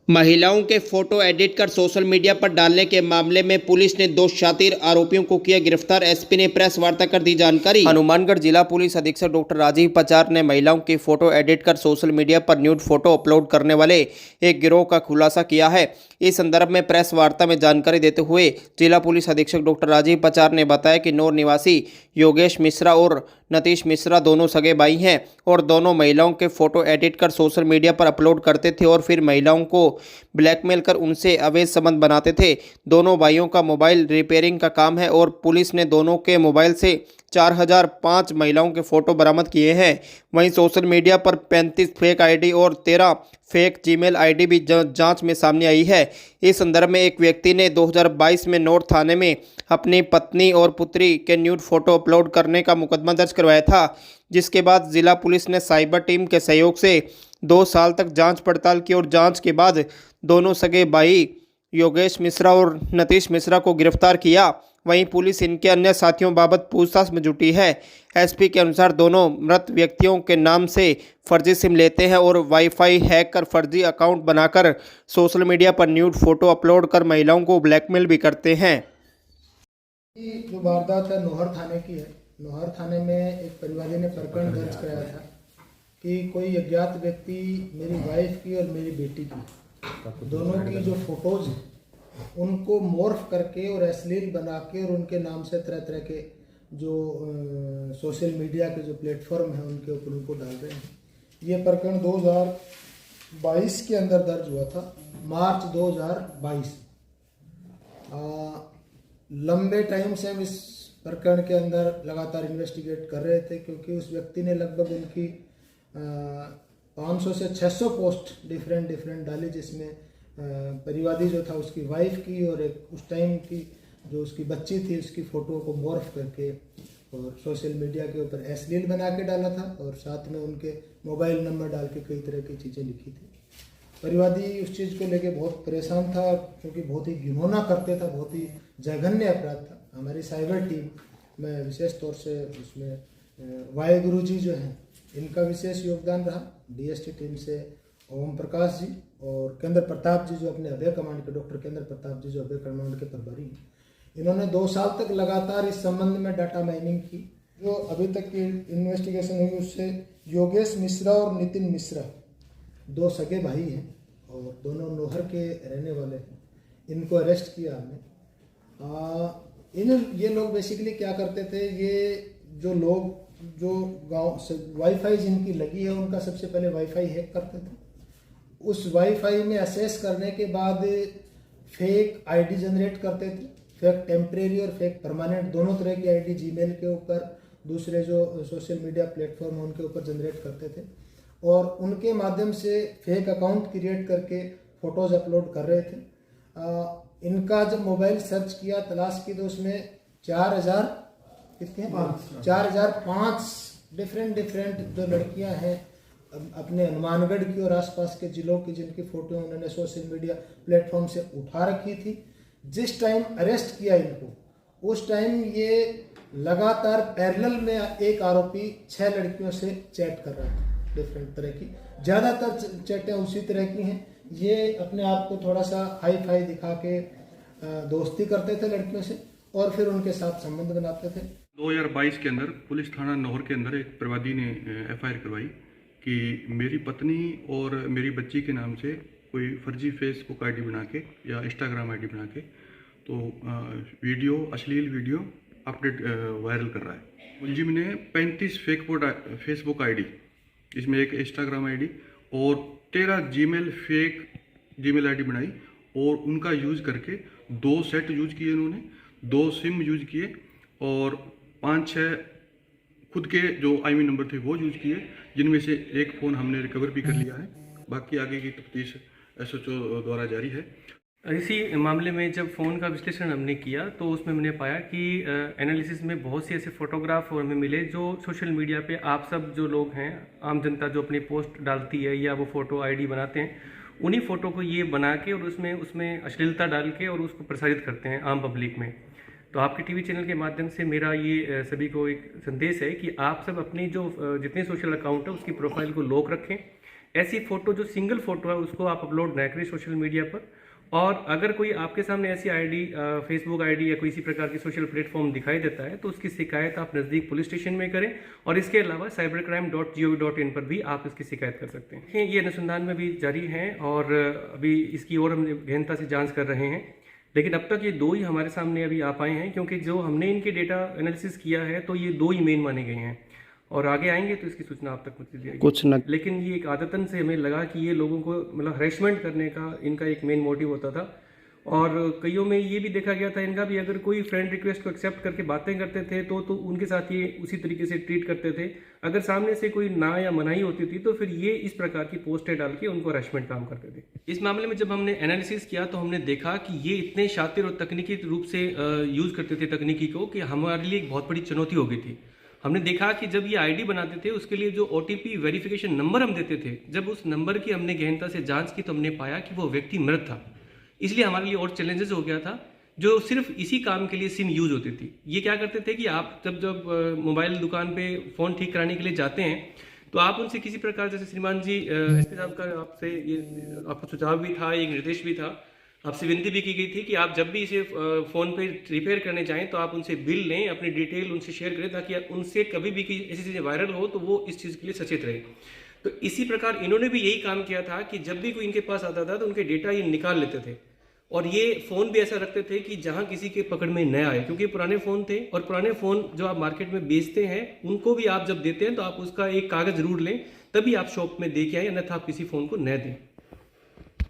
महिलाओं के photo edit कर सोशल मीडिया पर डालने के मामले में पुलिस ने 2 शातिर आरोपियों को किया गिरफ्तार। एसपी ने प्रेस वार्ता कर दी जानकारी। हनुमानगढ़ जिला पुलिस अधीक्षक डॉक्टर राजीव पचार ने महिलाओं की फोटो एडिट कर सोशल मीडिया पर न्यूड फोटो अपलोड करने वाले एक गिरोह का खुलासा किया है। इस संदर्भ में प्रेस वार्ता में जानकारी देते हुए जिला पुलिस अधीक्षक डॉक्टर राजीव पचार ने बताया कि नौर निवासी योगेश मिश्रा और नतीश मिश्रा दोनों सगे भाई हैं और दोनों महिलाओं के फोटो एडिट कर सोशल मीडिया पर अपलोड करते थे और फिर महिलाओं को ब्लैकमेल कर उनसे अवैध संबंध बनाते थे। दोनों भाइयों का मोबाइल रिपेयरिंग का काम है और पुलिस ने दोनों के मोबाइल से 4005 महिलाओं के फोटो बरामद किए हैं। वहीं सोशल मीडिया पर 35 फेक आईडी और 13 फेक जीमेल आईडी भी जांच में सामने आई है। इस संदर्भ में एक व्यक्ति ने 2022 में नौर थाने में अपनी पत्नी और पुत्री के न्यूड फोटो अपलोड करने का मुकदमा दर्ज करवाया था, जिसके बाद जिला पुलिस ने साइबर टीम के सहयोग से 2 साल तक जांच पड़ताल की और जांच के बाद दोनों सगे भाई योगेश मिश्रा और नतीश मिश्रा को गिरफ्तार किया। वहीं पुलिस इनके अन्य साथियों बाबत पूछताछ में जुटी है। एसपी के अनुसार दोनों मृत व्यक्तियों के नाम से फर्जी सिम लेते हैं और वाईफाई हैक कर फर्जी अकाउंट बनाकर सोशल मीडिया पर न्यूड फोटो अपलोड कर महिलाओं को ब्लैकमेल भी करते हैं। जो वारदात है नौहर थाने की है। नौहर थाने में एक परिवादी ने प्रकरण दर्ज कराया था कि कोई अज्ञात व्यक्ति मेरी वाइफ की और मेरी बेटी की दोनों की जो फोटोज हैं उनको मॉर्फ करके और अश्लील बना के और उनके नाम से तरह तरह के जो सोशल मीडिया के जो प्लेटफॉर्म हैं उनके ऊपर उनको डाल रहे हैं। ये प्रकरण 2022 के अंदर दर्ज हुआ था, मार्च 2022। लंबे टाइम से हम इस प्रकरण के अंदर लगातार इन्वेस्टिगेट कर रहे थे, क्योंकि उस व्यक्ति ने लगभग उनकी 500 से 600 पोस्ट डिफरेंट डाली, जिसमें परिवादी जो था उसकी वाइफ की और एक उस टाइम की जो उसकी बच्ची थी उसकी फ़ोटो को मॉर्फ करके और सोशल मीडिया के ऊपर अश्लील बना के डाला था और साथ में उनके मोबाइल नंबर डाल के कई तरह की चीज़ें लिखी थी। परिवादी उस चीज़ को लेके बहुत परेशान था, क्योंकि बहुत ही घिनौना करते था, बहुत ही जघन्य अपराध था। हमारी साइबर टीम में विशेष तौर से उसमें वाई गुरु जी जो हैं इनका विशेष योगदान रहा, डीएसटी टीम से ओम प्रकाश जी और केंद्र प्रताप जी जो अपने अभय कमांड के डॉक्टर केंद्र प्रताप जी जो अभय कमांड के प्रभारी हैं। इन्होंने 2 साल तक लगातार इस संबंध में डाटा माइनिंग की। जो अभी तक की इन्वेस्टिगेशन हुई उससे योगेश मिश्रा और नितिन मिश्रा 2 सगे भाई हैं और दोनों नौहर के रहने वाले हैं। इनको अरेस्ट किया हमने। ये लोग बेसिकली क्या करते थे, ये जो लोग जो गांव से वाईफाई जिनकी लगी है उनका सबसे पहले वाईफाई हैक करते थे। उस वाईफाई में एक्सेस करने के बाद फेक आईडी जनरेट करते थे, फेक टेम्परेरी और फेक परमानेंट दोनों तरह की आईडी जीमेल के ऊपर, दूसरे जो सोशल मीडिया प्लेटफॉर्म उनके ऊपर जनरेट करते थे और उनके माध्यम से फेक अकाउंट क्रिएट करके फ़ोटोज़ अपलोड कर रहे थे। इनका जब मोबाइल सर्च किया, तलाश की, तो उसमें 4005 डिफरेंट जो लड़कियां हैं अपने हनुमानगढ़ की और आसपास के जिलों की जिनकी फ़ोटो उन्होंने सोशल मीडिया प्लेटफॉर्म से उठा रखी थी। जिस टाइम अरेस्ट किया इनको उस टाइम ये लगातार पैरेलल में एक आरोपी 6 लड़कियों से चैट कर रहा था, डिफरेंट तरह की, ज़्यादातर चैटें उसी तरह की हैं। ये अपने आप को थोड़ा सा हाई फाई दिखा के दोस्ती करते थे लड़कियों से और फिर उनके साथ संबंध बनाते थे। 2022 के अंदर पुलिस थाना नौहर के अंदर एक प्रवादी ने एफआईआर करवाई कि मेरी पत्नी और मेरी बच्ची के नाम से कोई फर्जी फेसबुक आईडी बना के या इंस्टाग्राम आईडी बना के तो अश्लील वीडियो अपडेट वायरल कर रहा है। मुलजिम ने 35 फेसबुक आईडी, इसमें एक इंस्टाग्राम आईडी और 13 फेक जीमेल आईडी बनाई और उनका यूज़ करके 2 सेट यूज़ किए इन्होंने, 2 सिम यूज़ किए और 5-6 खुद के जो आईएमईआई नंबर थे वो यूज़ किए, जिनमें से एक फ़ोन हमने रिकवर भी कर लिया है। बाकी आगे की तफ्तीश एसएचओ द्वारा जारी है। इसी मामले में जब फ़ोन का विश्लेषण हमने किया तो उसमें हमने पाया कि एनालिसिस में बहुत सी ऐसे फ़ोटोग्राफ हमें मिले जो सोशल मीडिया पे आप सब जो लोग हैं, आम जनता जो अपनी पोस्ट डालती है या वो फ़ोटो आईडी बनाते हैं, उन्हीं फ़ोटो को ये बना के और उसमें अश्लीलता डाल के और उसको प्रसारित करते हैं आम पब्लिक में। तो आपके टीवी चैनल के माध्यम से मेरा ये सभी को एक संदेश है कि आप सब अपनी जो जितने सोशल अकाउंट है उसकी प्रोफाइल को लॉक रखें, ऐसी फ़ोटो जो सिंगल फ़ोटो है उसको आप अपलोड ना करें सोशल मीडिया पर। और अगर कोई आपके सामने ऐसी आईडी, फेसबुक आईडी या कोई इसी प्रकार की सोशल प्लेटफॉर्म दिखाई देता है तो उसकी शिकायत आप नज़दीक पुलिस स्टेशन में करें। और इसके अलावा cybercrime.gov.in पर भी आप इसकी शिकायत कर सकते हैं। ये अनुसंधान में भी जारी हैं और अभी इसकी ओर हम गहनता से जांच कर रहे हैं, लेकिन अब तक ये 2 ही हमारे सामने अभी आ पाए हैं, क्योंकि जो हमने इनके डेटा एनालिसिस किया है तो ये 2 ही मेन माने गए हैं और आगे आएंगे तो इसकी सूचना आप तक पहुंच जाएगी। कुछ न लेकिन ये एक आदतन से हमें लगा कि ये लोगों को मतलब हरेसमेंट करने का इनका एक मेन मोटिव होता था। और कईयों में ये भी देखा गया था इनका भी, अगर कोई फ्रेंड रिक्वेस्ट को एक्सेप्ट करके बातें करते थे तो उनके साथ ये उसी तरीके से ट्रीट करते थे। अगर सामने से कोई ना या मनाही होती थी तो फिर ये इस प्रकार की पोस्टें डाल के उनको हरेसमेंट काम करते थे। इस मामले में जब हमने एनालिसिस किया तो हमने देखा कि ये इतने शातिर और तकनीकी रूप से यूज़ करते थे तकनीकी को कि हमारे लिए एक बहुत बड़ी चुनौती हो गई थी। हमने देखा कि जब ये आईडी बनाते थे उसके लिए जो OTP वेरिफिकेशन नंबर हम देते थे, जब उस नंबर की हमने गहनता से जांच की तो हमने पाया कि वो व्यक्ति मृत था। इसलिए हमारे लिए और चैलेंजेस हो गया था। जो सिर्फ इसी काम के लिए सिम यूज होती थी, ये क्या करते थे कि आप जब मोबाइल दुकान पे फ़ोन ठीक कराने के लिए जाते हैं तो आप उनसे किसी प्रकार, जैसे श्रीमान जी SP साहब का आपसे ये आपका सुझाव भी था, एक निर्देश भी था, आपसे विनती भी की गई थी कि आप जब भी इसे फ़ोन पे रिपेयर करने जाएं तो आप उनसे बिल लें, अपनी डिटेल उनसे शेयर करें, ताकि उनसे कभी भी ऐसी चीज़ें वायरल हो तो वो इस चीज़ के लिए सचेत रहे। तो इसी प्रकार इन्होंने भी यही काम किया था कि जब भी कोई इनके पास आता था तो उनके डेटा ये निकाल लेते थे। और ये फ़ोन भी ऐसा रखते थे कि जहाँ किसी के पकड़ में न आए, क्योंकि पुराने फ़ोन थे और पुराने फ़ोन जो आप मार्केट में बेचते हैं उनको भी आप जब देते हैं तो आप उसका एक कागज़ ज़रूर लें, तभी आप शॉप में दे के आए, अन्यथा आप किसी फ़ोन को न दें।